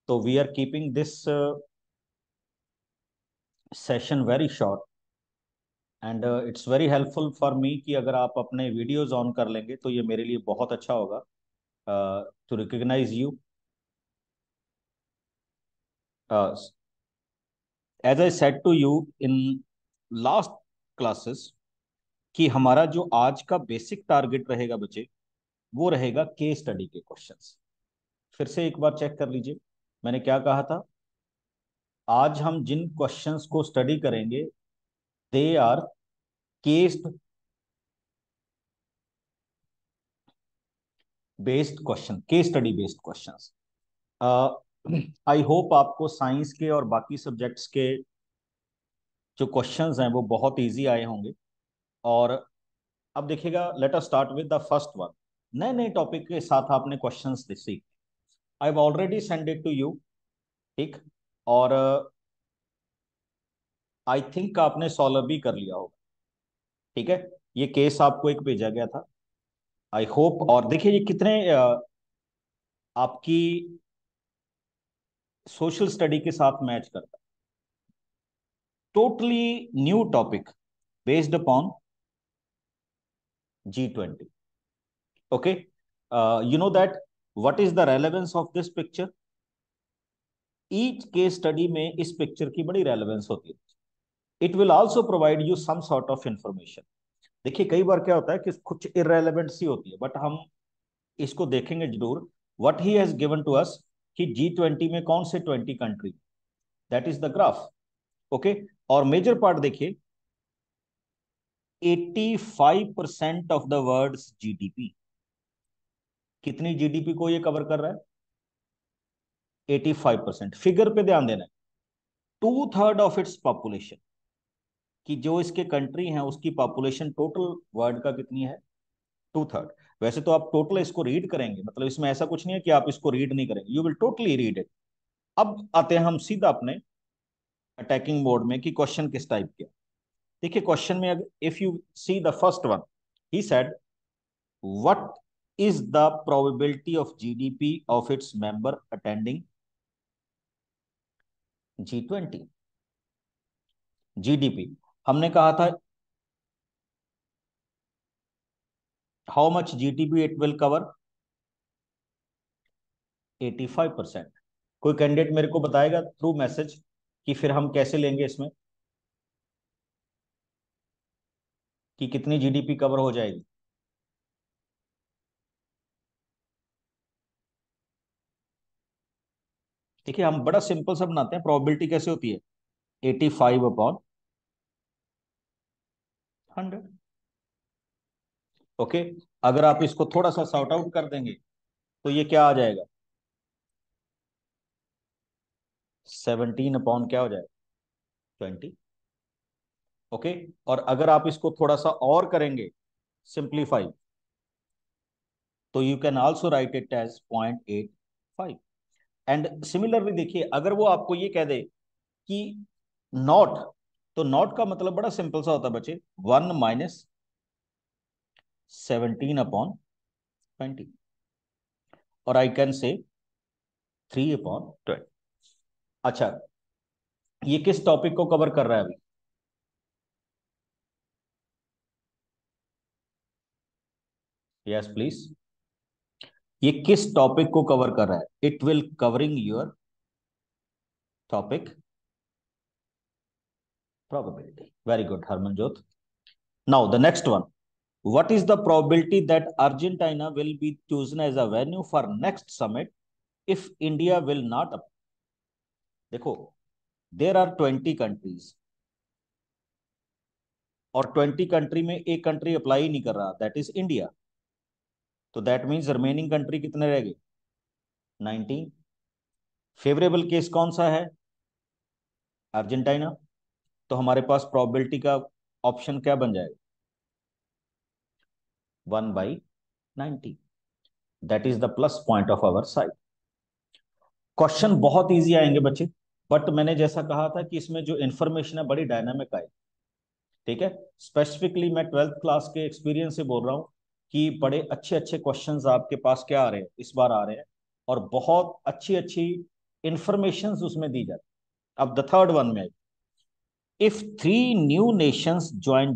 तो we are keeping this session very short and it's very helpful for me कि अगर आप अपने वीडियोज ऑन कर लेंगे तो ये मेरे लिए बहुत अच्छा होगा to recognise you as I said to you in last classes कि हमारा जो आज का बेसिक टारगेट रहेगा बच्चे, वो रहेगा केस स्टडी के क्वेश्चंस। फिर से एक बार चेक कर लीजिए, मैंने क्या कहा था। आज हम जिन क्वेश्चंस को स्टडी करेंगे they are case based question, case study based questions. I hope आपको साइंस के और बाकी सब्जेक्ट्स के जो क्वेश्चंस हैं वो बहुत इजी आए होंगे। और अब देखिएगा, let us start with the first one. नए नए टॉपिक के साथ आपने क्वेश्चंस सीखे। I have already send it to you, ठीक। और आई थिंक आपने सॉल्व भी कर लिया होगा, ठीक है। ये केस आपको एक भेजा गया था, आई होप। और देखिए ये कितने आपकी सोशल स्टडी के साथ मैच करता है। Totally new topic based upon G20। Okay, you know that what is the relevance of this picture? Each case study में इस पिक्चर की बड़ी रेलेवेंस होती है। It will also provide you some sort of information. देखिए कई बार क्या होता है कि कुछ इरेलीवेंट सी होती है, बट हम इसको देखेंगे जरूर। What he has given to us कि G20 में कौन से 20 country, that is the graph. Okay, और मेजर पार्ट देखिए, 85% ऑफ द वर्ल्ड्स जीडीपी। कितनी जीडीपी को ये कवर कर रहा है? 85%। फिगर पे ध्यान देना है, 2/3 ऑफ इट्स पॉपुलेशन, कि जो इसके कंट्री हैं उसकी पॉपुलेशन टोटल वर्ल्ड का कितनी है? 2/3। वैसे तो आप टोटल इसको रीड करेंगे, मतलब इसमें ऐसा कुछ नहीं है कि आप इसको रीड नहीं करेंगे, you will totally read it. अब आते हैं हम सीधा अपने अटैकिंग मोड में कि क्वेश्चन किस टाइप के। देखिए क्वेश्चन में if you see the first one, he said what is the probability of GDP of its member attending G20। GDP हमने कहा था how much GDP it will cover, 85%। कोई कैंडिडेट मेरे को बताएगा थ्रू मैसेज कि फिर हम कैसे लेंगे इसमें, कि कितनी जीडीपी कवर हो जाएगी? देखिए हम बड़ा सिंपल सा बनाते हैं, प्रोबेबिलिटी कैसे होती है? 85/100। ओके, अगर आप इसको थोड़ा सा सॉर्ट आउट कर देंगे तो ये क्या आ जाएगा? 17 अपॉन क्या हो जाएगा? 20। ओके, और अगर आप इसको थोड़ा सा और करेंगे सिंप्लीफाई, तो you can also write it as 0.85। And similarly देखिए, अगर वो आपको ये कह दे कि नॉट, तो नॉट का मतलब बड़ा सिंपल सा होता है बच्चे, 1 - 17/20, और आई कैन से 3/20। अच्छा, ये किस टॉपिक को कवर कर रहा है अभी? यस प्लीज, ये किस टॉपिक को कवर कर रहा है? It will covering your topic probability. Very good, Harmanjot. Now the next one. What is the probability that Argentina will be chosen as a venue for next summit if India will not? देखो, there are 20 countries, और 20 country में एक country apply नहीं कर रहा, that is India. तो that means remaining country कितने रह गए? 19। फेवरेबल केस कौन सा है? अर्जेंटीना। तो हमारे पास प्रोबेबिलिटी का ऑप्शन क्या बन जाएगा? 1/90। That is the plus point of our side. Question बहुत इजी आएंगे बच्चे, बट मैंने जैसा कहा था कि इसमें जो इन्फॉर्मेशन है बड़ी डायनामिक आएगी, ठीक है। स्पेसिफिकली मैं 12th क्लास के एक्सपीरियंस से बोल रहा हूँ कि बड़े अच्छे अच्छे क्वेश्चंस आपके पास क्या आ रहे हैं, इस बार आ रहे हैं, और बहुत अच्छी अच्छी इंफॉर्मेशन उसमें दी जाती। अब द थर्ड वन में, if 3 new Nations join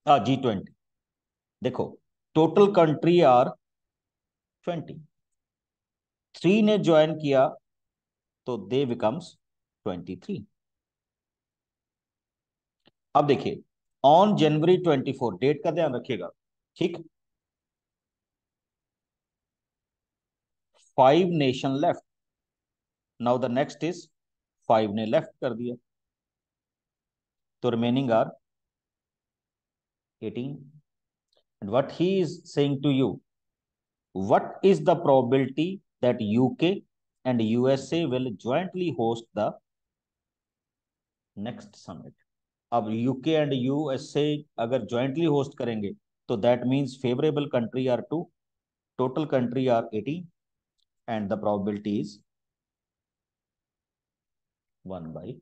G20, देखो टोटल कंट्री आर 20, 3 ने ज्वाइन किया तो दे बिकम्स 23। अब देखिए ऑन January 24, डेट का ध्यान रखिएगा, ठीक, 5 nation left. Now the next is 5 ने लेफ्ट कर दिया, तो remaining are 18। And what he is saying to you, what is the probability that UK and USA will jointly host the next summit? अब UK and USA अगर jointly host करेंगे तो that means favourable country are 2, total country are 18, and the probability is 1/9।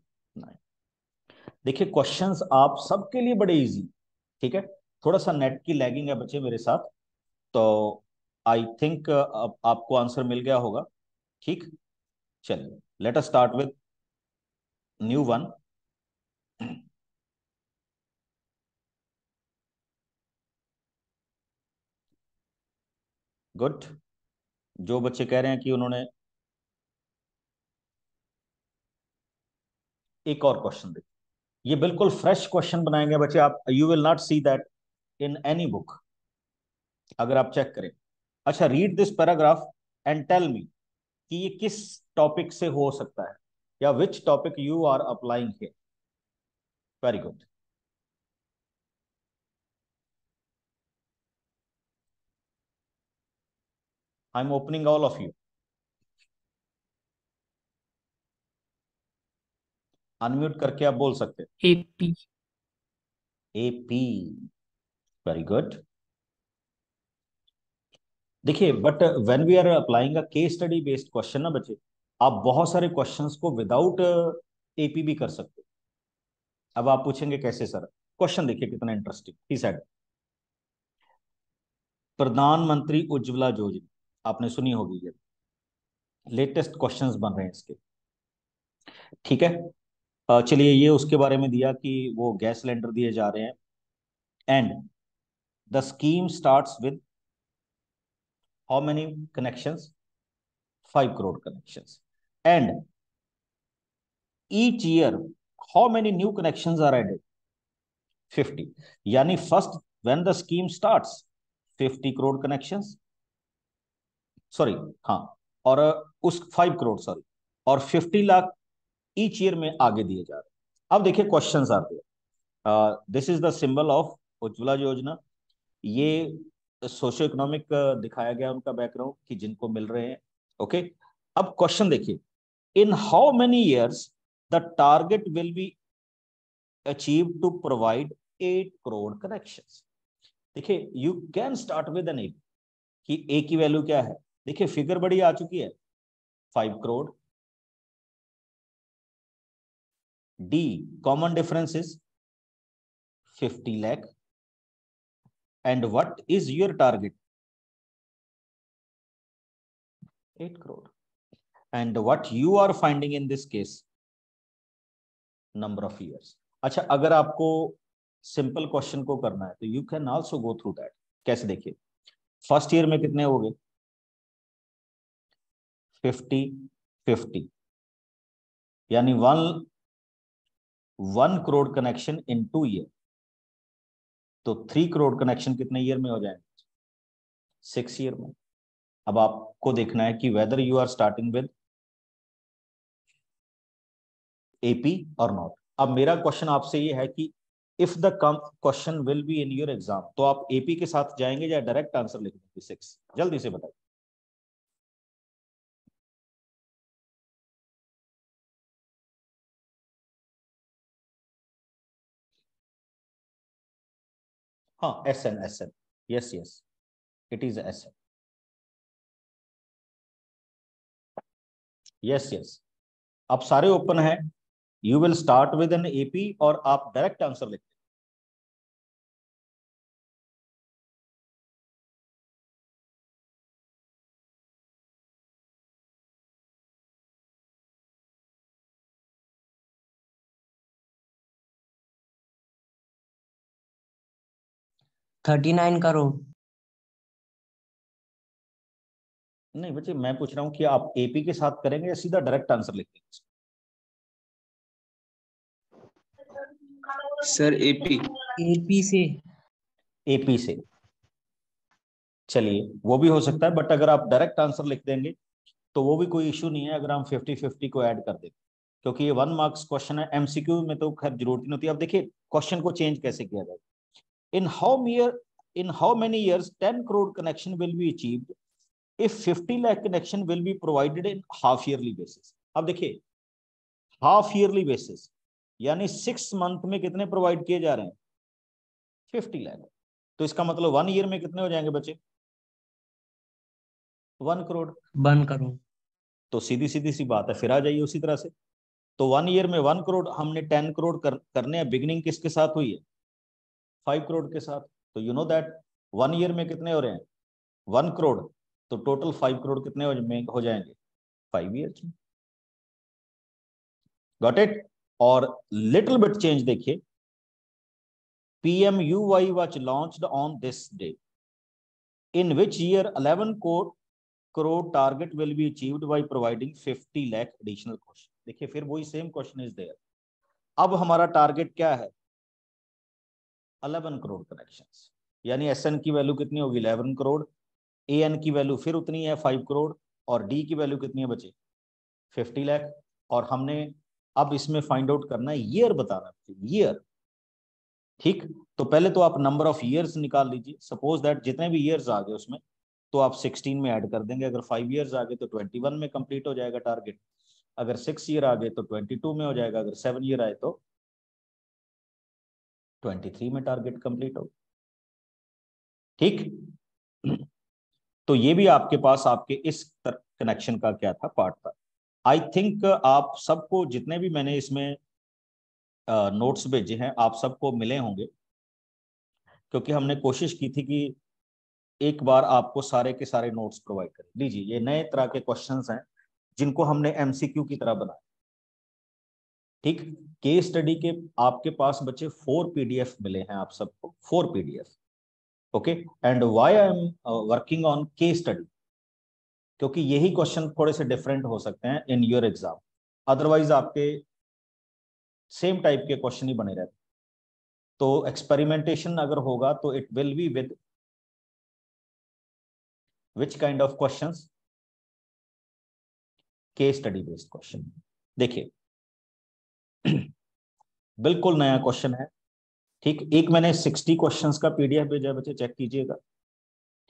देखिए questions आप सबके लिए बड़े easy, ठीक है। थोड़ा सा नेट की लैगिंग है बच्चे मेरे साथ, तो आई थिंक आपको आंसर मिल गया होगा, ठीक। चलिए late us start with new one. Good. जो बच्चे कह रहे हैं कि उन्होंने एक और क्वेश्चन देखिए, ये बिल्कुल फ्रेश क्वेश्चन बनाएंगे बच्चे आप, you will not see that in any book अगर आप चेक करें। अच्छा, read this paragraph and tell me कि ये किस टॉपिक से हो सकता है, या which topic you are applying here. Very good. I am opening all of you, unmute करके आप बोल सकते हैं। AP। AP, very good. देखिए but when we are applying a case study based question ना बच्चे, आप बहुत सारे क्वेश्चंस को विदाउट एपी भी कर सकते हो। अब आप पूछेंगे कैसे सर, क्वेश्चन देखिए कितना इंटरेस्टिंग। ही सेड प्रधानमंत्री उज्ज्वला योजना, आपने सुनी होगी, ये लेटेस्ट क्वेश्चंस बन रहे हैं इसके, ठीक है। चलिए ये उसके बारे में दिया कि वो गैस सिलेंडर दिए जा रहे हैं, and the scheme starts with how many connections, 5 crore connections, and each year how many new connections are added, 50। यानी first when the scheme starts 50 crore connections, sorry, हाँ, और उस 5 करोड़ सॉरी, और 50 लाख ईच ईयर में आगे दिए जा रहे हैं। अब देखिए क्वेश्चंस आते हैं, this is the symbol of Ujjwala योजना। ये सोशो इकोनॉमिक दिखाया गया उनका बैकग्राउंड कि जिनको मिल रहे हैं, ओके। अब क्वेश्चन देखिए, in how many years the target will be achieve to provide 8 crore connections. देखिए you can start with an A, कि ए की वैल्यू क्या है, देखिए फिगर बड़ी आ चुकी है, 5 crore. The common difference is 50 lakh, and what is your target, 8 crore, and what you are finding in this case, number of years. अच्छा, अगर आपको सिंपल क्वेश्चन को करना है तो you can also go through that. कैसे, देखिए फर्स्ट ईयर में कितने हो गए, 50, 50, यानी 1 करोड़ कनेक्शन इन 2 ईयर, तो 3 करोड़ कनेक्शन कितने ईयर में हो जाएंगे, 6 ईयर में। अब आपको देखना है कि whether you are starting with AP और नॉट। अब मेरा क्वेश्चन आपसे ये है कि if the question will be in your exam, तो आप एपी के साथ जाएंगे या डायरेक्ट आंसर लिख देंगे 6, जल्दी से बताइए। हाँ, SN, SN, yes yes, it is SN, yes yes. अब सारे ओपन है, you will start with an AP और आप डायरेक्ट आंसर लिख 39 करोड़। नहीं बच्चे, मैं पूछ रहा हूँ कि आप एपी के साथ करेंगे या सीधा डायरेक्ट आंसर लिखेंगे? Sir AP. एपी से। एपी से, चलिए वो भी हो सकता है, बट अगर आप डायरेक्ट आंसर लिख देंगे तो वो भी कोई इशू नहीं है अगर हम 50-50 को ऐड कर दें, क्योंकि ये 1 मार्क्स क्वेश्चन है। एमसीक्यू में तो खैर जरूरत नहीं होती। अब देखिए क्वेश्चन को चेंज कैसे किया जाए। इन how many years 10 crore connection will be achieved if 50 lakh connection will be provided in half yearly basis. अब देखिए हाफ ईयरली बेसिस यानी 6 मंथ में कितने प्रोवाइड किए जा रहे हैं? 50 लाख। तो इसका मतलब 1 ईयर में कितने हो जाएंगे बच्चे? 1 करोड़। 1 करोड़। तो सीधी सीधी सी बात है, फिर आ जाइए उसी तरह से। तो 1 ईयर में 1 करोड़, हमने 10 करोड़ करने हैं। बिगिनिंग किसके साथ हुई है? 5 करोड़ के साथ। तो यू नो दैट 1 ईयर में कितने हो रहे हैं? 1 करोड़। तो टोटल 5 करोड़ कितने हो जाएंगे? 5 ईयर्स में। Got it? और लिटिल बिट चेंज देखिए, PMUY was launched on this day. In which year 11 crore target will be achieved by providing 50 lakh additional question. देखिए फिर वही सेम क्वेश्चन इज देयर। अब हमारा टारगेट क्या है? 11 करोड़ कनेक्शंस, यानी SN की वैल्यू कितनी होगी? 11 करोड़। AN की वैल्यू फिर उतनी है 5 करोड़, और D की वैल्यू कितनी है बचे? 50 लाख। और हमने अब इसमें फाइंड आउट करना है ईयर, बताना ईयर। ठीक, तो पहले तो आप नंबर ऑफ ईयर्स निकाल लीजिए। सपोज दैट जितने भी ईयर्स आ गए उसमें तो आप 16 में ऐड कर देंगे। अगर 5 ईयर्स आ गए तो 21 में कंप्लीट हो जाएगा टारगेट। अगर 6 ईयर आ गए तो 22 में हो जाएगा। अगर 7 ईयर आए तो 23 में टारगेट कंप्लीट हो। ठीक, तो ये भी आपके पास आपके इस कनेक्शन का क्या था, पार्ट था। आई थिंक आप सबको जितने भी मैंने इसमें नोट्स भेजे हैं आप सबको मिले होंगे, क्योंकि हमने कोशिश की थी कि एक बार आपको सारे के सारे नोट्स प्रोवाइड करें। लीजिए ये नए तरह के क्वेश्चंस हैं जिनको हमने MCQ की तरह बनाया। ठीक, केस स्टडी के आपके पास बच्चे 4 PDF मिले हैं आप सबको, 4 PDF। Okay, and why I am working on case study, क्योंकि यही क्वेश्चन थोड़े से डिफरेंट हो सकते हैं इन योर एग्जाम। अदरवाइज आपके सेम टाइप के क्वेश्चन ही बने रहते। तो एक्सपेरिमेंटेशन अगर होगा तो it will be with which kind of questions? Case study based question. देखिए बिल्कुल नया क्वेश्चन है। ठीक, एक मैंने 60 क्वेश्चंस का PDF भेजा है बच्चे, चेक कीजिएगा।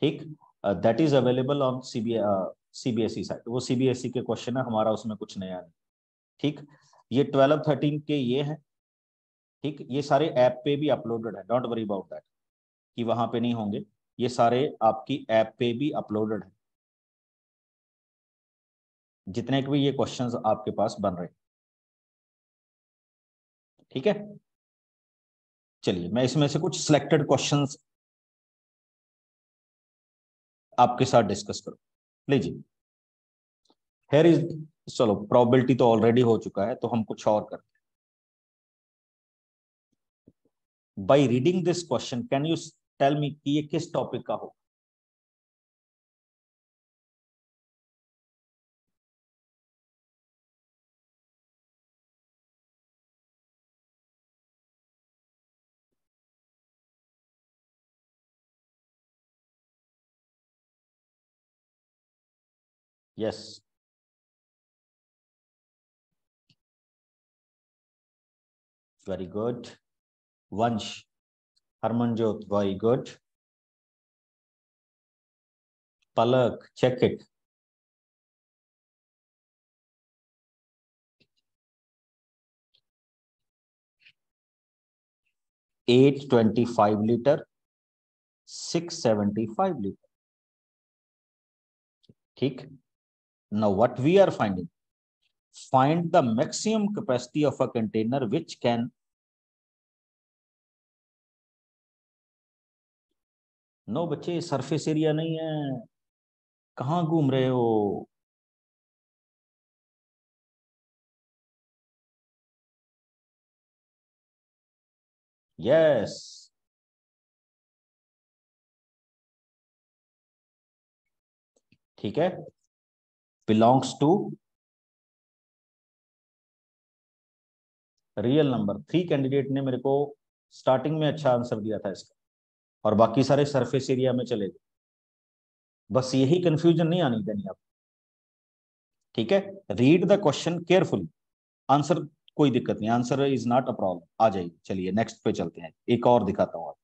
ठीक, that is available on CBSE site. वो CBSE के क्वेश्चन है, हमारा उसमें कुछ नया नहीं। ठीक, ये 12-13 के ये हैं। ठीक, ये सारे ऐप पे भी अपलोडेड है, डोंट वरी अबाउट दैट कि वहां पे नहीं होंगे। ये सारे आपकी ऐप पे भी अपलोडेड है, जितने के भी ये क्वेश्चंस आपके पास बन रहे हैं। ठीक है, चलिए मैं इसमें से कुछ सिलेक्टेड क्वेश्चंस आपके साथ डिस्कस करूं। लीजिए, हेयर इज, चलो प्रोबेबिलिटी तो ऑलरेडी हो चुका है तो हम कुछ और करते हैं। By reading this question can you tell me कि ये किस टॉपिक का हो? Yes, very good. Vansh, Harmanjot, very good. Palak, check it. 825 litre, 675 litre. ठीक, now what we are finding, find the maximum capacity of a container which can, no बच्चे surface area नहीं है, कहाँ घूम रहे हो? यस, ठीक है, belongs to real number. 3 candidate ने मेरे को स्टार्टिंग में अच्छा आंसर दिया था इसका, और बाकी सारे सरफेस एरिया में चले गए। बस यही कंफ्यूजन नहीं आनी देनी आप। ठीक है, read the question carefully. Answer कोई दिक्कत नहीं, answer is not a problem, आ जाइए। चलिए नेक्स्ट पे चलते हैं, एक और दिखाता हूं आप,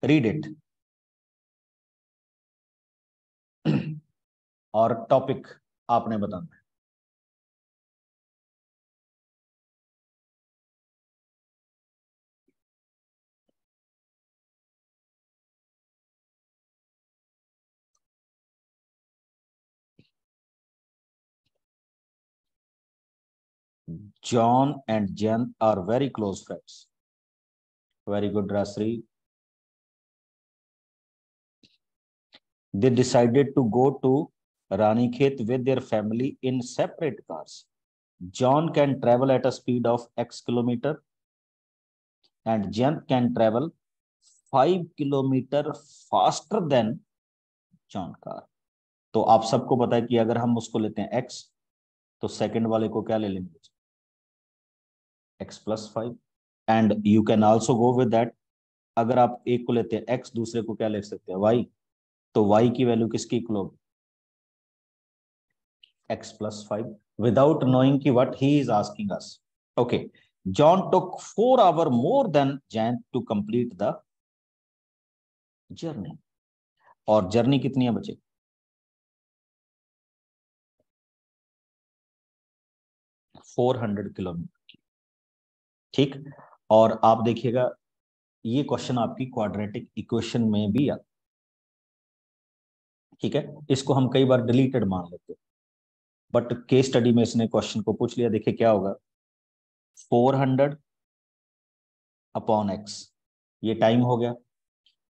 रीड इट। और टॉपिक आपने बताना है। John and Jen are very close friends. Very good, Rasri. They decided to go to Ranikhet with their family in separate cars. John can travel at a speed of X kilometer and Jen can travel 5 kilometre faster than John car. तो आप सबको पता है कि अगर हम उसको लेते हैं x, तो सेकंड वाले को क्या ले लेंगे, x+5। And you can also go with that, अगर आप एक को लेते हैं x, दूसरे को क्या ले सकते हैं, y। तो y की वैल्यू किसकी इक्वल होगी, x+5, विदाउट नोइंग कि what he is asking us. Okay, John took 4 hours more than Jan to complete the journey। और जर्नी कितनी है बच्चे, 400 किलोमीटर की। ठीक, और आप देखिएगा ये क्वेश्चन आपकी क्वाड्रेटिक इक्वेशन में भी आता। ठीक है, इसको हम कई बार डिलीटेड मान लेते हैं, बट केस स्टडी में इसने क्वेश्चन को पूछ लिया। देखिए क्या होगा, 400/x, ये टाइम हो गया।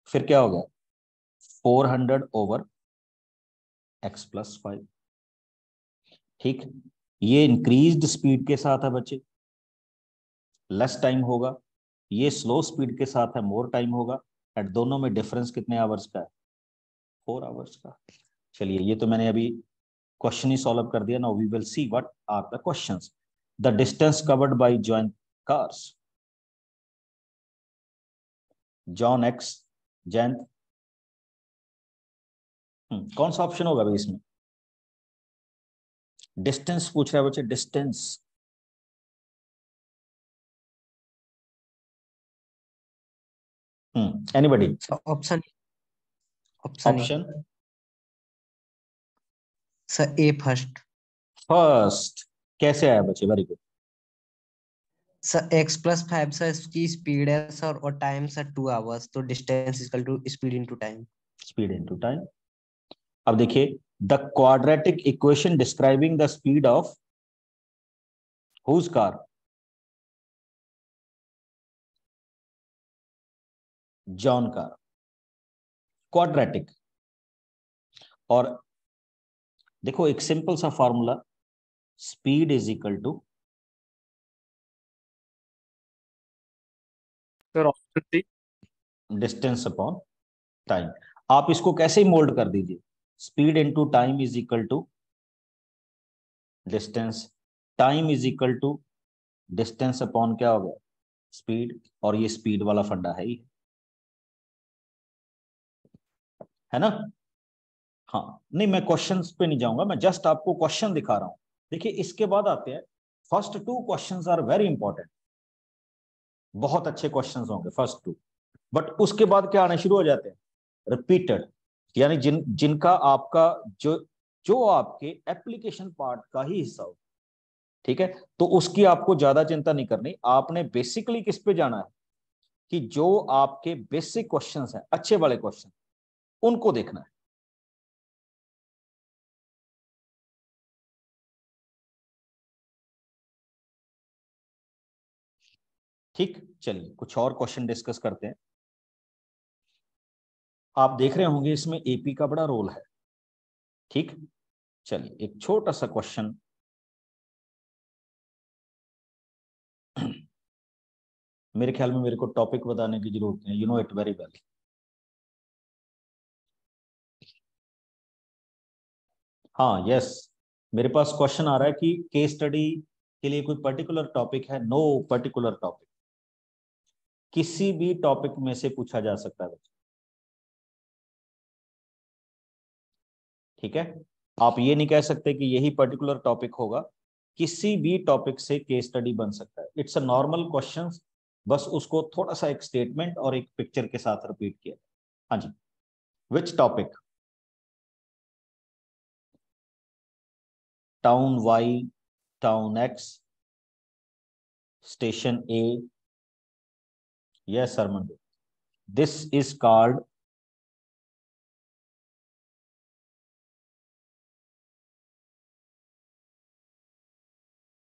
फिर क्या हो गया, 400/x+5। ठीक, ये इंक्रीज्ड स्पीड के साथ है बच्चे, लेस टाइम होगा। ये स्लो स्पीड के साथ है, मोर टाइम होगा। एट दोनों में डिफरेंस कितने आवर्स का है, 4 hours का। चलिए, ये तो मैंने अभी क्वेश्चन ही सॉल्व कर दिया। Now we will see what are the questions. The distance covered by joint cars, John x, Jain. कौन सा ऑप्शन होगा भाई इसमें, डिस्टेंस पूछ रहा है बच्चे, distance. Anybody, option option A. Option sir A first. First. कैसे आया बच्चे, very good. Sir x+5 sir इसकी स्पीड है सर, और टाइम सर 2 hours, तो distance equal to speed into time. Speed into time. अब देखिए, the quadratic equation describing the speed of whose car, John car, quadratic. और देखो एक simple सा formula, speed is equal to, sir option C. Distance upon time. आप इसको कैसे ही मोल्ड कर दीजिए, speed into time is equal to distance, time is equal to distance upon क्या हो गया, स्पीड। और ये स्पीड वाला फंडा है ही, है ना। हाँ, नहीं मैं क्वेश्चंस पे नहीं जाऊंगा, मैं जस्ट आपको क्वेश्चन दिखा रहा हूं। देखिए इसके बाद आते हैं, first 2 questions are very important, बहुत अच्छे क्वेश्चंस होंगे फर्स्ट 2। बट उसके बाद क्या आने शुरू हो जाते हैं, रिपीटेड, यानी जिनका आपका जो जो आपके एप्लीकेशन पार्ट का ही हिस्सा हो। ठीक है, तो उसकी आपको ज्यादा चिंता नहीं करनी, आपने बेसिकली किस पे जाना है, कि जो आपके बेसिक क्वेश्चंस हैं, अच्छे वाले क्वेश्चन, उनको देखना है। ठीक, चलिए कुछ और क्वेश्चन डिस्कस करते हैं। आप देख रहे होंगे इसमें एपी का बड़ा रोल है। ठीक, चलिए एक छोटा सा क्वेश्चन। मेरे ख्याल में मेरे को टॉपिक बताने की जरूरत है, you know it very well. हाँ यस, मेरे पास क्वेश्चन आ रहा है कि केस स्टडी के लिए कोई पर्टिकुलर टॉपिक है? नो पर्टिकुलर टॉपिक, किसी भी टॉपिक में से पूछा जा सकता है बच्चे। ठीक है, आप ये नहीं कह सकते कि यही पर्टिकुलर टॉपिक होगा, किसी भी टॉपिक से केस स्टडी बन सकता है। इट्स अ नॉर्मल क्वेश्चन, बस उसको थोड़ा सा एक स्टेटमेंट और एक पिक्चर के साथ रिपीट किया। हाँ जी, which topic? Town Y, town X, station A. Yes Sarman, this is called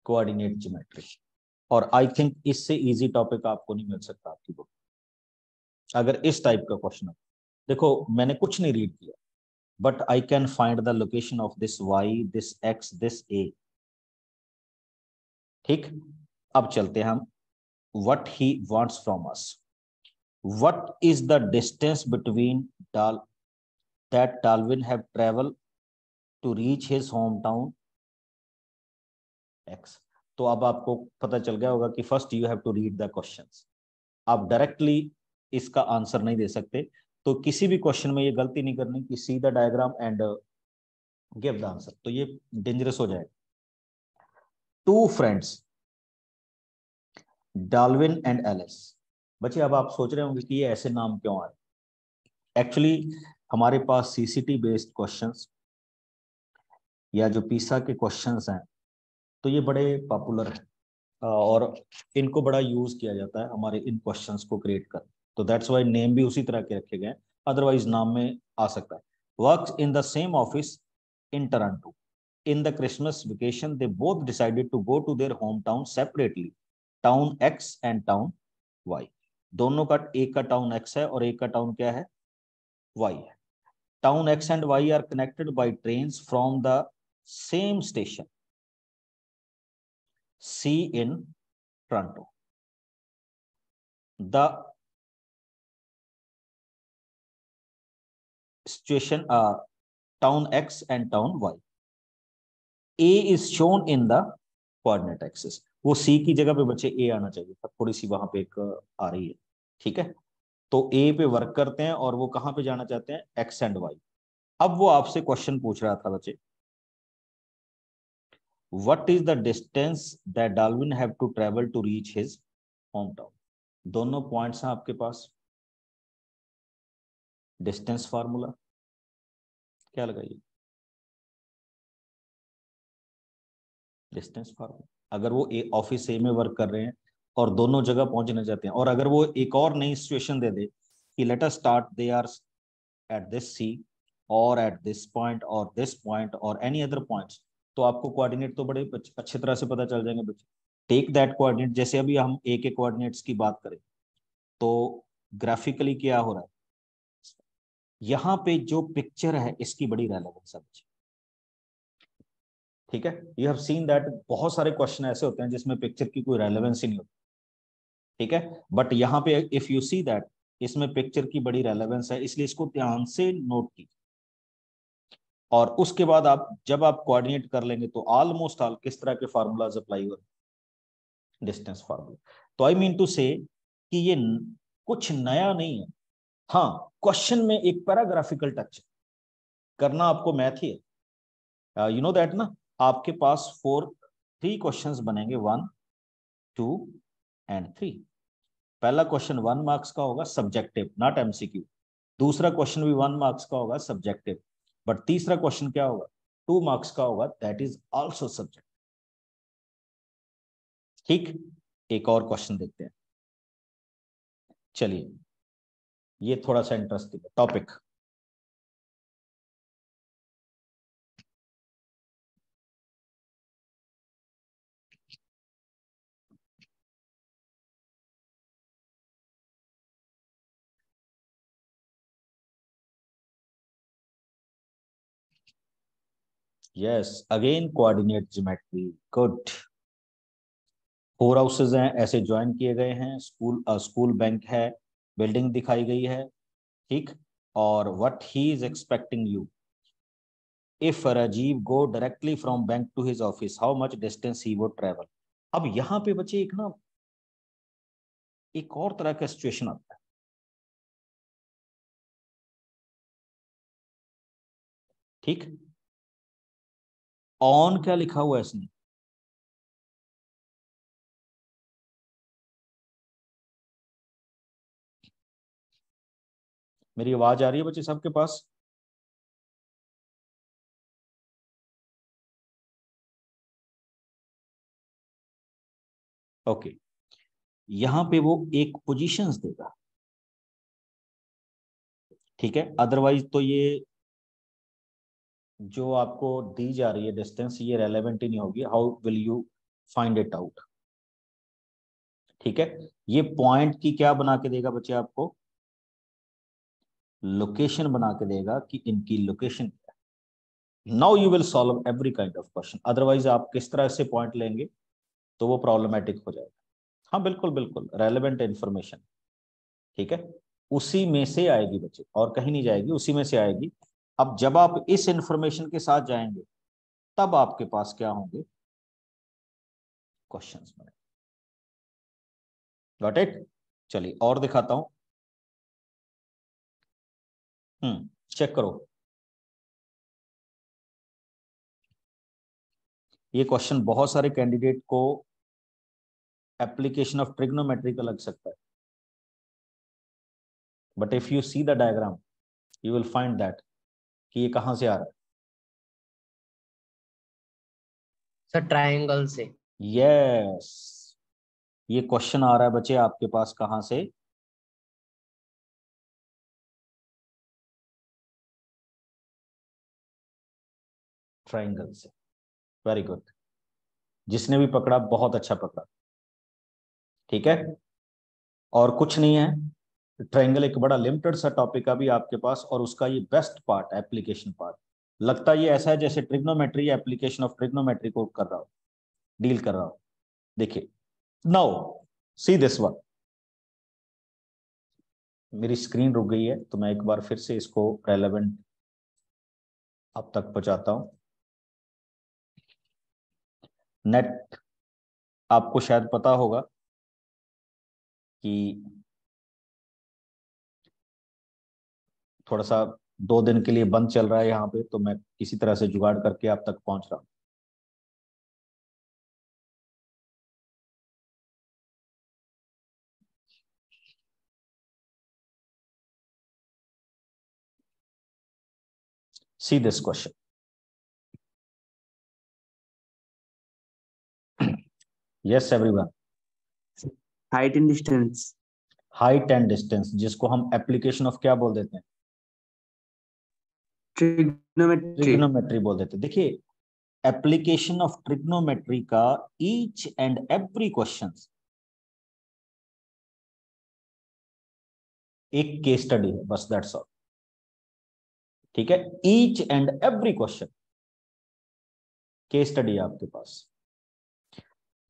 coordinate geometry. और आई थिंक इससे इजी टॉपिक आपको नहीं मिल सकता आपकी बुक, अगर इस टाइप का क्वेश्चन है। देखो मैंने कुछ नहीं रीड किया, but I can find the location of this Y, this X, this A. ठीक, अब चलते हैं हम, what he wants from us. What is the distance between Dal that Dalvin have travel to reach his home town X. तो अब आपको पता चल गया होगा कि first you have to read the questions. आप डायरेक्टली इसका आंसर नहीं दे सकते, तो किसी भी क्वेश्चन में ये गलती नहीं करनी कि see the diagram and give the answer, तो ये डेंजरस हो जाएगा। Two friends, Dalvin and Alice. बच्चे अब आप सोच रहे होंगे कि ये ऐसे नाम क्यों आए। एक्चुअली हमारे पास सीसीटी बेस्ड क्वेश्चंस या जो पीसा के क्वेश्चंस हैं, तो ये बड़े पॉपुलर हैं और इनको बड़ा यूज किया जाता है हमारे इन क्वेश्चंस को क्रिएट कर। तो दैट्स वाई नेम भी उसी तरह के रखे गए, अदरवाइज नाम में आ सकता है। Works in the same office in Toronto, in the Christmas vacation they both decided to go to their home town separately, town X and town Y. दोनों का, एक का टाउन एक्स है और एक का टाउन क्या है, वाई है। Town X and Y are connected by train from the same station C in Toronto. The situation town X and town Y. A is shown in the coordinate axis. वो C की जगह पे बच्चे A आना चाहिए था, थोड़ी सी वहां पे एक आ रही है। ठीक है, तो A पे वर्क करते हैं और वो कहां पे जाना चाहते हैं, X एंड Y। अब वो आपसे क्वेश्चन पूछ रहा था बच्चे, what is the distance that Dalvin have to travel to reach his home town. दोनों पॉइंट्स हैं आपके पास, डिस्टेंस फार्मूला क्या लगाइए, डिस्टेंस फार्मूला। अगर वो ऑफिस ए में वर्क कर रहे हैं और दोनों जगह पहुंचना चाहते हैं, और अगर वो एक और नई सिचुएशन दे दे कि let us start they are at this C or at this point or this point or any other points, तो आपको कोऑर्डिनेट तो बड़े अच्छे तरह से पता चल जाएंगे बच्चे। टेक दैट कोऑर्डिनेट, जैसे अभी हम ए के कोऑर्डिनेट्स की बात करें तो ग्राफिकली क्या हो रहा है, यहाँ पे जो पिक्चर है इसकी बड़ी रेलेवेंस है बच्चे। ठीक है, यू हैव सीन दैट बहुत सारे क्वेश्चन ऐसे होते हैं जिसमें पिक्चर की कोई रेलेवेंस ही नहीं होती। ठीक है, बट यहाँ पे इफ यू सी दैट इसमें पिक्चर की बड़ी रेलेवेंस है, इसलिए इसको ध्यान से नोट कीजिए। और उसके बाद आप जब आप कोऑर्डिनेट कर लेंगे तो ऑलमोस्ट ऑल किस तरह के फार्मूलाज अप्लाई हो, डिस्टेंस फार्मूला। तो आई मीन टू से कि ये कुछ नया नहीं है। हाँ, क्वेश्चन में एक पैराग्राफिकल टच करना आपको मैथ ही है, यू नो दैट ना। आपके पास थ्री क्वेश्चंस बनेंगे, 1, 2 एंड 3। पहला क्वेश्चन 1 मार्क्स का होगा, सब्जेक्टिव नॉट एमसीक्यू। दूसरा क्वेश्चन भी 1 मार्क्स का होगा, सब्जेक्टिव। बट तीसरा क्वेश्चन क्या होगा, 2 मार्क्स का होगा, दैट इज आल्सो सब्जेक्ट। ठीक, एक और क्वेश्चन देखते हैं। चलिए, ये थोड़ा सा interesting topic. Yes, again coordinate geometry, good. 4 houses हैं ऐसे ज्वाइन किए गए हैं, स्कूल बैंक है, बिल्डिंग दिखाई गई है। ठीक, और what he is expecting you, if Rajeev go directly from bank to his office how much distance he would travel. अब यहाँ पे बच्चे एक ना एक और तरह का सिचुएशन आता है। ठीक, ऑन क्या लिखा हुआ है इसने, मेरी आवाज आ रही है बच्चे सबके पास? ओके, यहां पे वो एक पोजीशंस देगा, ठीक है। अदरवाइज तो ये जो आपको दी जा रही है डिस्टेंस ये रेलेवेंट ही नहीं होगी। How will you find it out, ठीक है। ये पॉइंट की क्या बना के देगा बच्चे आपको, लोकेशन बना के देगा कि इनकी लोकेशन क्या है। Now you will solve every kind of question. Otherwise आप किस तरह से पॉइंट लेंगे तो वो प्रॉब्लमेटिक हो जाएगा। हाँ बिल्कुल बिल्कुल, रेलेवेंट इंफॉर्मेशन, ठीक है, उसी में से आएगी बच्चे, और कहीं नहीं जाएगी, उसी में से आएगी। अब जब आप इस इंफॉर्मेशन के साथ जाएंगे तब आपके पास क्या होंगे, क्वेश्चंस बने। Got it? चलिए और दिखाता हूं। चेक करो, ये क्वेश्चन बहुत सारे कैंडिडेट को एप्लीकेशन ऑफ ट्रिग्नोमेट्री का लग सकता है, but if you see the diagram you will find that कि ये कहां से आ रहा है। सर ट्रायंगल से। यस, ये क्वेश्चन आ रहा है बच्चे आपके पास कहां से, ट्रायंगल से। वेरी गुड, जिसने भी पकड़ा बहुत अच्छा पकड़ा, ठीक है। और कुछ नहीं है, ट्रायंगल एक बड़ा लिमिटेड सा टॉपिक अभी आपके पास, और उसका ये बेस्ट पार्ट, एप्लीकेशन पार्ट। लगता ये ऐसा है जैसे ट्रिग्नोमेट्री, एप्लीकेशन ऑफ ट्रिग्नोमेट्री को कर रहा हो, डील कर रहा हो। देखिए, नाउ सी दिस वन। मेरी स्क्रीन रुक गई है तो मैं एक बार फिर से इसको रेलेवेंट अब तक पहुंचाता हूं। नेट आपको शायद पता होगा कि थोड़ा सा 2 दिन के लिए बंद चल रहा है यहाँ पे, तो मैं किसी तरह से जुगाड़ करके आप तक पहुंच रहा हूं। See this question. Yes everyone, height and distance. Height and distance, जिसको हम एप्लीकेशन ऑफ क्या बोल देते हैं, ट्रिग्नोमेट्री। ट्रिग्नोमेट्री बोल देते हैं। देखिए, एप्लीकेशन ऑफ ट्रिग्नोमेट्री का ईच एंड एवरी क्वेश्चन एक केस स्टडी है, बस दैट्स ऑल, ठीक है। Each and every question case study है आपके पास।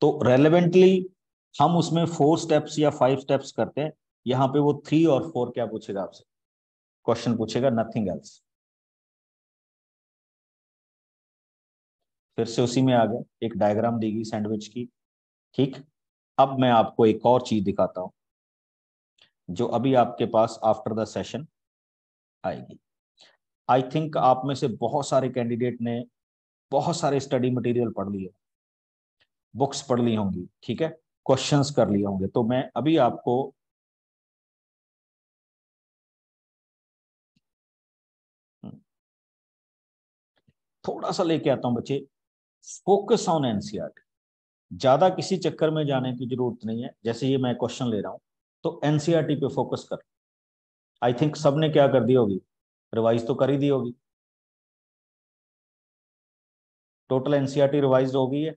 तो रेलेवेंटली हम उसमें 4 स्टेप्स या 5 स्टेप्स करते हैं, यहां पे वो 3 और 4 क्या पूछेगा आपसे, क्वेश्चन पूछेगा, नथिंग एल्स। फिर से उसी में आ गए, एक डायग्राम दी गई सैंडविच की, ठीक। अब मैं आपको एक और चीज दिखाता हूं जो अभी आपके पास आफ्टर द सेशन आएगी। आई थिंक आप में से बहुत सारे कैंडिडेट ने बहुत सारे स्टडी मटेरियल पढ़ लिए, बुक्स पढ़ ली होंगी, ठीक है, क्वेश्चंस कर लिए होंगे। तो मैं अभी आपको थोड़ा सा लेके आता हूं बच्चे, फोकस ऑन एनसीईआरटी। ज्यादा किसी चक्कर में जाने की जरूरत नहीं है। जैसे ये मैं क्वेश्चन ले रहा हूं तो एनसीईआरटी पे फोकस कर। आई थिंक सबने क्या कर दी होगी, रिवाइज तो कर ही दी होगी। टोटल एनसीईआरटी रिवाइज हो गई है।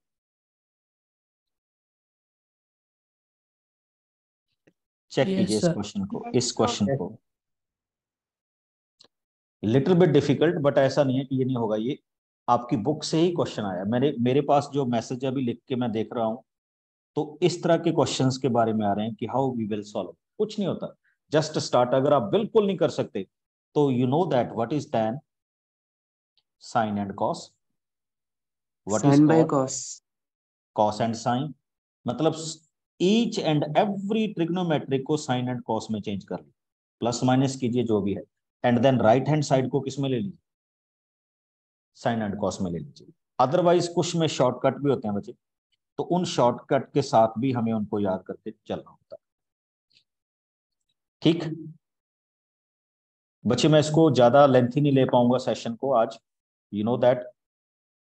चेक कीजिए इस क्वेश्चन को, इस क्वेश्चन को। लिटिल बिट डिफिकल्ट, बट ऐसा नहीं है कि ये नहीं होगा। ये आपकी बुक से ही क्वेश्चन आया, मेरे पास जो मैसेज अभी लिख के मैं देख रहा हूं, तो इस तरह के क्वेश्चंस के बारे में आ रहे हैं कि हाउ वी विल सॉल्व। कुछ नहीं होता, जस्ट स्टार्ट। अगर आप बिल्कुल नहीं कर सकते तो you know that what is tan, sine and cos. What is Sin by cos? cos. Cos and sine. मतलब ईच एंड एवरी ट्रिग्नोमेट्रिक को साइन एंड कॉस में चेंज कर ली, प्लस माइनस कीजिए जो भी है, and then right hand side को किस में ले लीजिए? साइन एंड कॉस में ले लीजिए. अदरवाइज कुछ में शॉर्टकट भी होते हैं बच्चे, तो उन शॉर्टकट के साथ भी हमें उनको याद करके चलना होता है. ठीक बच्चे, मैं इसको ज्यादा लेंथी नहीं ले पाऊंगा सेशन को आज. यू नो दैट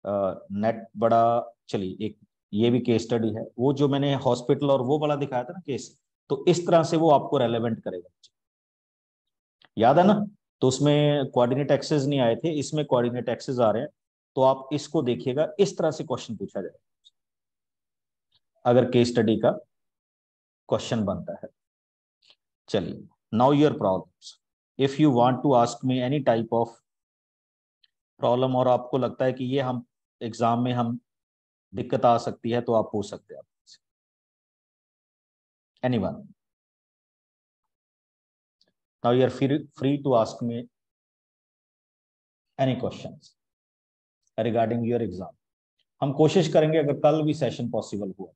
नेट बड़ा. चलिए, एक ये भी केस स्टडी है, वो जो मैंने हॉस्पिटल और वो वाला दिखाया था ना केस, तो इस तरह से वो आपको रेलेवेंट करेगा. याद है ना? तो उसमें कोऑर्डिनेट एक्सेस नहीं आए थे, इसमें कोऑर्डिनेट एक्सेस आ रहे हैं. तो आप इसको देखिएगा, इस तरह से क्वेश्चन पूछा जाएगा अगर केस स्टडी का क्वेश्चन बनता है. चलिए, now your problems. If you want to ask me any type of problem और आपको लगता है कि ये हम एग्जाम में हम दिक्कत आ सकती है, तो आप पूछ सकते हैं. Anyone? Now you are free to ask me any questions regarding your exam. हम कोशिश करेंगे अगर कल भी सेशन पॉसिबल हुआ.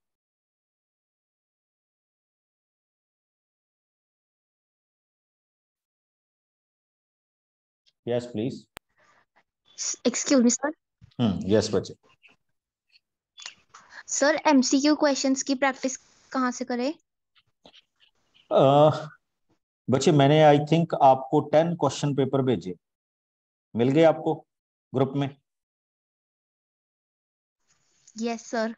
Yes please. Excuse me sir. Yes बच्चे. सर एमसीक्यू क्वेश्चंस की प्रैक्टिस कहाँ से करें? बच्चे, मैंने आई थिंक आपको 10 क्वेश्चन पेपर भेजे, मिल गए आपको ग्रुप में? Yes sir.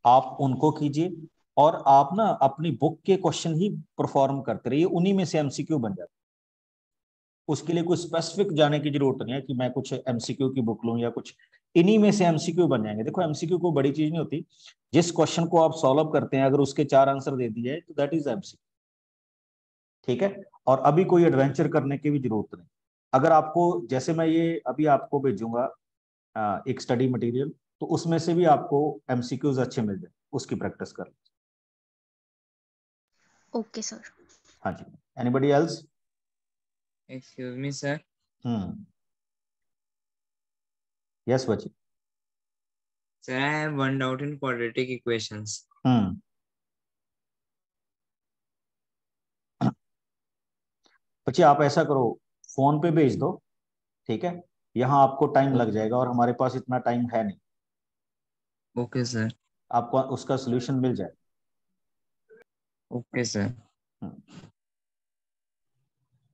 आप उनको कीजिए, और आप ना अपनी बुक के क्वेश्चन ही परफॉर्म करते रहिए, उन्हीं में से एमसीक्यू बन जाता है. उसके लिए कोई स्पेसिफिक जाने की जरूरत नहीं है कि मैं कुछ एमसीक्यू की बुक लूं या कुछ. इन्हीं में से एमसीक्यू बन जाएंगे. देखो, एमसीक्यू कोई बड़ी चीज नहीं होती. जिस क्वेश्चन को आप सॉल्व करते हैं, अगर उसके 4 आंसर दे दिए तो दैट इज एमसीक्यू. ठीक है? और अभी कोई एडवेंचर करने की भी जरूरत नहीं. अगर आपको, जैसे मैं ये अभी आपको भेजूंगा एक स्टडी मटेरियल, तो उसमें से भी आपको एमसीक्यूज अच्छे मिल जाए, उसकी प्रैक्टिस कर लीजिए. Okay sir. हाँ जी. Anybody else? Excuse me, sir. Yes बच्चे. Sir, I have one doubt in quadratic equations. बच्चे, आप ऐसा करो, फोन पे भेज दो. ठीक है? यहाँ आपको टाइम लग जाएगा और हमारे पास इतना टाइम है नहीं. Okay, sir. आपको उसका सोल्यूशन मिल जाए. Okay, sir.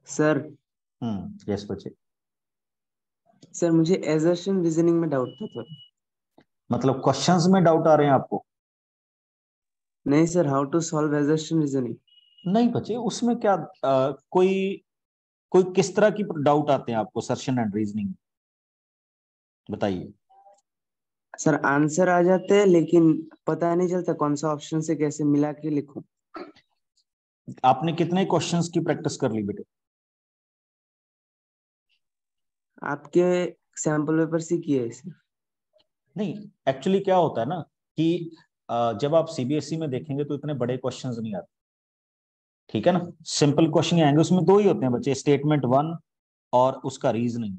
सर यस बच्चे. सर मुझे assertion रीजनिंग में डाउट था थोड़ा. मतलब क्वेश्चंस में डाउट आ रहे हैं आपको? नहीं sir, how to solve assertion reasoning. नहीं बच्चे, उसमें क्या कोई कोई किस तरह की डाउट आते हैं आपको सर्शन एंड रीजनिंग, बताइए. सर आंसर आ जाते हैं लेकिन पता नहीं चलता कौन सा ऑप्शन से कैसे मिला के लिखूं. आपने कितने क्वेश्चंस की प्रैक्टिस कर ली बेटे? आपके सैंपल पेपर से किए है सर. नहीं, एक्चुअली क्या होता है ना कि जब आप सीबीएसई में देखेंगे तो इतने बड़े क्वेश्चंस नहीं आते. ठीक है ना? सिंपल क्वेश्चन ही आएंगे. उसमें दो ही होते हैं बच्चे, स्टेटमेंट 1 और उसका रीजनिंग.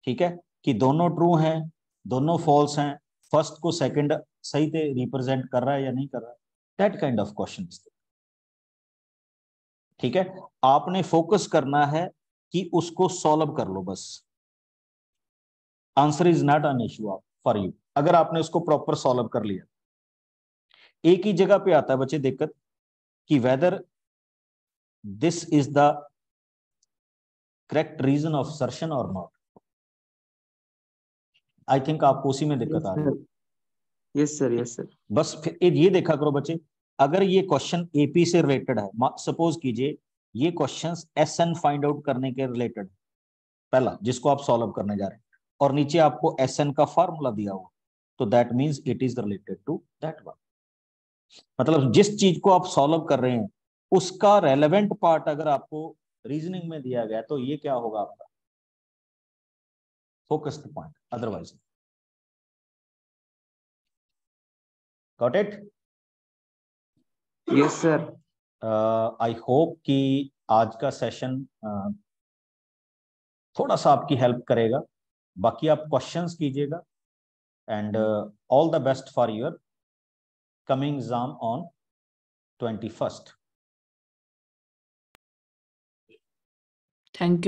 ठीक है? कि दोनों ट्रू हैं, दोनों फॉल्स हैं, फर्स्ट को सेकंड सही से रिप्रेजेंट कर रहा है या नहीं कर रहा है. That kind of question. ठीक है? आपने फोकस करना है कि उसको सॉल्व कर लो बस. Answer is not an issue for you अगर आपने उसको प्रॉपर सॉल्व कर लिया. एक ही जगह पे आता है बच्चे दिक्कत कि whether this is the correct reason of assertion और नॉट. आई थिंक आपको उसी में दिक्कत आ रही है. Yes sir, yes sir. बस फिर ये देखा करो बच्चे, अगर ये क्वेश्चन एपी से रिलेटेड है, सपोज कीजिए ये क्वेश्चंस एसएन फाइंड आउट करने के रिलेटेड, पहला जिसको आप सॉल्व करने जा रहे हैं, और नीचे आपको एसएन का फार्मूला दिया हुआ, तो that means it is related to that one. मतलब जिस चीज को आप सॉल्व कर रहे हैं उसका रेलेवेंट पार्ट अगर आपको रीजनिंग में दिया गया तो ये क्या होगा आपका focus the point. Otherwise got it? Yes sir. I hope कि आज का सेशन थोड़ा सा आपकी हेल्प करेगा. बाकी आप क्वेश्चंस कीजिएगा and all the best for your coming exam on 21st. Thank you.